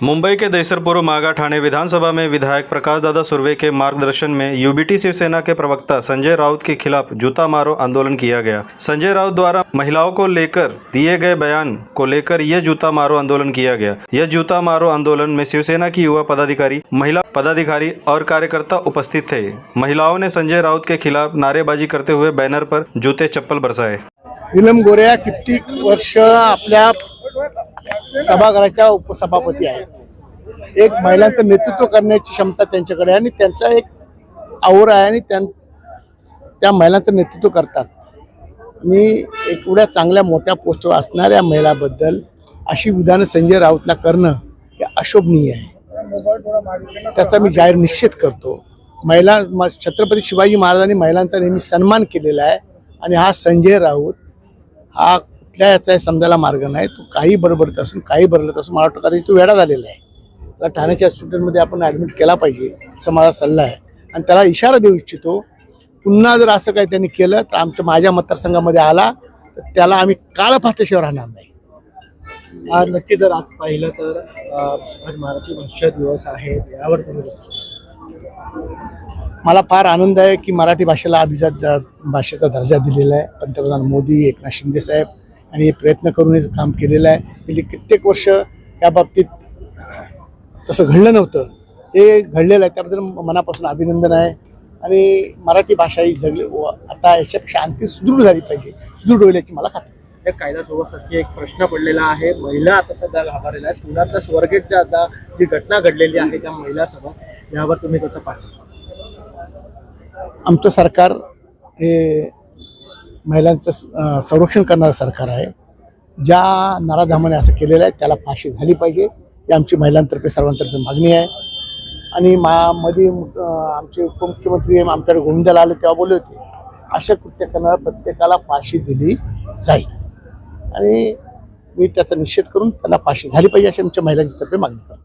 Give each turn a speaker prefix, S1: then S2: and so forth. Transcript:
S1: मुंबई के दहिसरपुर मागा ठाणे विधानसभा में विधायक प्रकाश दादा सुर्वे के मार्गदर्शन में यूबीटी शिवसेना के प्रवक्ता संजय राउत के खिलाफ जूता मारो आंदोलन किया गया। संजय राउत द्वारा महिलाओं को लेकर दिए गए बयान को लेकर यह जूता मारो आंदोलन किया गया। यह जूता मारो आंदोलन में शिवसेना की युवा पदाधिकारी, महिला पदाधिकारी और कार्यकर्ता उपस्थित थे। महिलाओं ने संजय राउत के खिलाफ नारेबाजी करते हुए बैनर पर जूते चप्पल बरसाए।
S2: नीलम गोऱ्या कित्येक वर्ष आपल्या सभागृहाच्या उपसभापती आहेत। एक महिलांचं नेतृत्व करण्याची क्षमता त्यांच्याकडे आहे आणि त्यांचा एक आवड आहे आणि त्या महिलांचं नेतृत्व करतात। आणि एवढ्या चांगल्या मोठ्या पोस्टवर असणाऱ्या महिलाबद्दल अशी विधान संजय राऊतला करणं हे अशोभनीय आहे। त्याचा मी जाहीर निषेध करतो। महिला छत्रपती शिवाजी महाराजांनी महिलांचा नेहमी सन्मान केलेला आहे आणि हा संजय राऊत हा कुठल्या याचा समजायला मार्ग नाही। तो काही बडबडत असून काही बरलत असून मला वाटतं कदाचित तो वेडा झालेला आहे। त्याला ठाण्याच्या हॉस्पिटलमध्ये आपण ॲडमिट केला पाहिजे असं माझा सल्ला आहे। आणि त्याला इशारा देऊ इच्छितो, पुन्हा जर असं काही त्यांनी केलं तर माझ्या मतदारसंघामध्ये आला तर त्याला आम्ही काळफात्याशिवाय राहणार नाही।
S3: नक्की जर आज पाहिलं तर आज मराठी भाषा दिवस आहे, यावर
S2: मला फार आनंद आहे की मराठी भाषेला अभिजात भाषेचा दर्जा दिलेला आहे। पंतप्रधान मोदी, एकनाथ शिंदे साहेब आणि हे प्रयत्न करून हे काम केलेलं आहे। गेली कित्येक वर्ष या बाबतीत तसं घडलं नव्हतं, हे घडलेलं आहे। त्याबद्दल मनापासून अभिनंदन आहे। आणि मराठी भाषा ही जगली आता याच्यापेक्षा आणखी सुदृढ झाली पाहिजे, सुदृढ होईल याची मला खात्री आहे।
S3: या कायद्यासोबत एक प्रश्न पडलेला आहे। महिला आता सध्या घाबरलेल्या आहेत। पुण्यातल्या स्वारगेटच्या आता जी घटना घडलेली आहे त्या महिलासोबत, यावर तुम्ही कसं पाहता?
S2: आमचं सरकार हे महिलांचं संरक्षण करणारं सरकार आहे। ज्या नराधामाने असं केलेलं आहे त्याला फाशी झाली पाहिजे ही आमची महिलांतर्फे सर्वांतर्फे मागणी आहे। आणि मध्ये आमचे उपमुख्यमंत्री आमच्याकडे गोविंदाला आले तेव्हा बोलले होते, अशा कृत्य करणाऱ्या प्रत्येकाला फाशी दिली जाईल। आणि मी त्याचा निषेध करून त्यांना फाशी झाली पाहिजे अशी आमच्या महिलांच्या तर्फे मागणी करतो।